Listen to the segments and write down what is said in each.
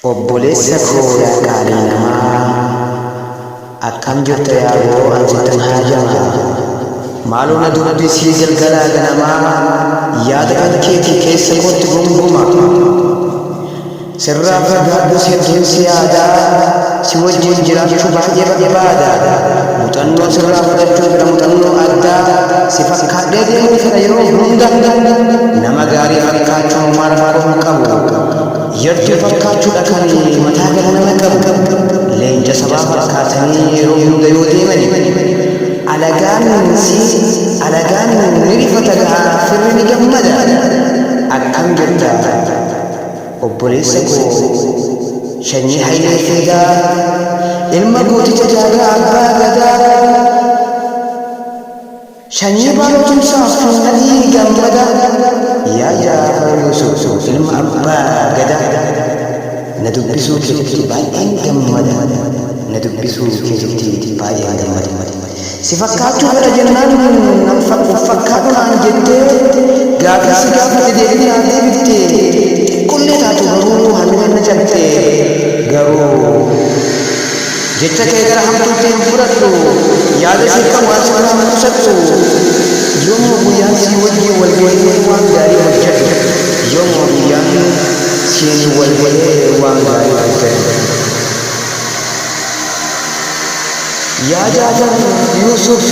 Obboleessa koo yaa qaalii namaa akkam jirta yaa boo ansitan haajamaa maaloo na dubbisii galgalaa ganamaa yaada kan keetii keessa kootti gunguma sirraa fagaadhu hedduun si yaadaa si wajjin jiraachuu baay'ee barbaada muuxannoo sirraa fudhachuu bira muuxannoo addaa si fakkaadhee deemuu fedha yeroo hunda nama gaarii fakkaachuu maal baruu qabu yartuu fakkaachuudha kan mataa gara nama qabu leenja sabaa fakkaatanii yeroo hunda yoo deemani alagaan ni rifata gahaa firri ni gammada akkam jirta obboleessa koo shanyii hayilee fiigaa ilma gooticha jaagaa abbaa gadaa shanyii baalotumsaaf nadhii gammada yaa Yusuf ilma abbaa gadaa na dubbisuu keessatti baay'een gammada na dubbisuu keessatti baay'een gammada si fakkaachuu fedha jennaan fakkaatu naan jettee gaafasi gaafate deebii naan deebiftee qullee taatu garuu hammina na cabtee garuu jecha kee gara hamtuutti hin fudhadhu yaada si qabu waan si naan qusattu yommuu guyyaan si wajjin wal ga'ee waan gaarii hojjedhu yommuu guyyaan si wal ga'ee waan gaarii hojjedhu yaa jaajan Yusuf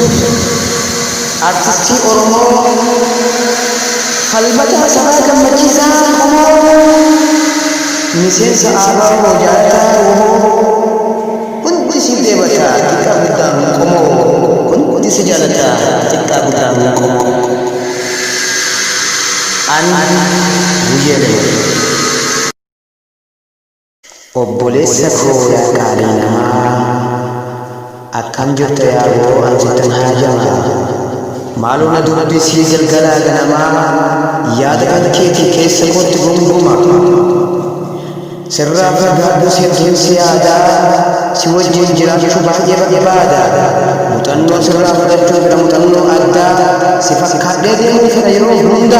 artistii Oromoo falmataa sabaa gammachiisaa Oromoo miseensa aabaa hojjaataa hundi si deebata xiqqaa guddaan qomoo hundi si jaalata xiqqaa guddaan qomoo ani guyyee obboleessa koo yaa qaalii namaa akkam jirta yaa boo ansitan haajamaa maaloo na dubbisii galgalaa ganamaa yaada kan keetii keessa kootti gunguma sirraa fagaadhu hedduun si yaadaa si wajjin jiraachuu baay'ee barbaada muuxannoo sirraa fudhachuu bira muuxannoo addaa si fakkaadhee deemuu fedha yeroo hunda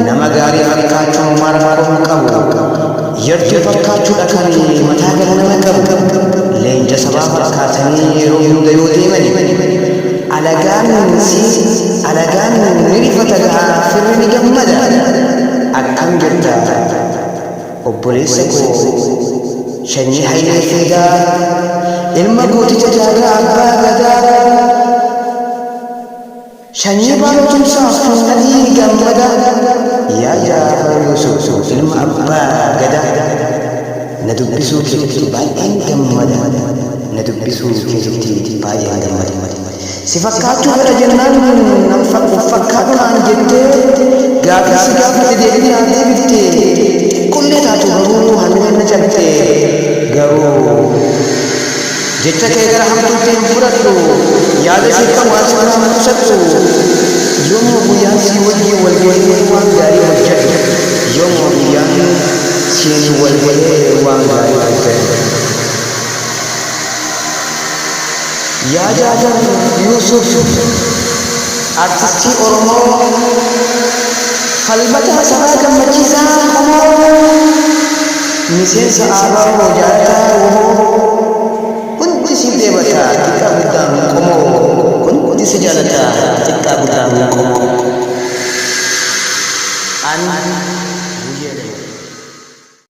nama gaarii fakkaachuu maal baruu qabu yartuu fakkaachuudha kan mataa gara nama qabu leenja sabaa fakkaatanii yeroo hunda yoo deemani alagaan ni rifata gahaa firri ni gammada akkam jirta obboleessa koo shanyii hayilee fiigaa ilma gooticha jaagaa abbaa gadaa shanyii baalotumsaaf nadhii gammada yaa Yusuf ilma abbaa gadaa na dubbisuu keessatti baay'een gammada na dubbisuu keessatti baay'een gammada si fakkaachuu fedha jennaan fakkaatu naan jettee gaafasi gaafate deebii naan deebiftee qullee taatu garuu hammina na cabtee garuu jecha kee gara hamtuutti hin fudhadhu yaada si qabu waan si naan qusattu yommuu guyyaan si wajjin wal ga'ee waan gaarii hojjedhu yommuu guyyaan si wal ga'ee waan gaarii hojjedhu yaa jaajan Yusuf artistii Oromoo falmataa sabaa gammachiisaa Oromoo miseensa aabaa hojjaataa Oromoo hundi si deebata xiqqaa guddaan qomoo hundi si jaalata xiqqaa guddaan qomoo ani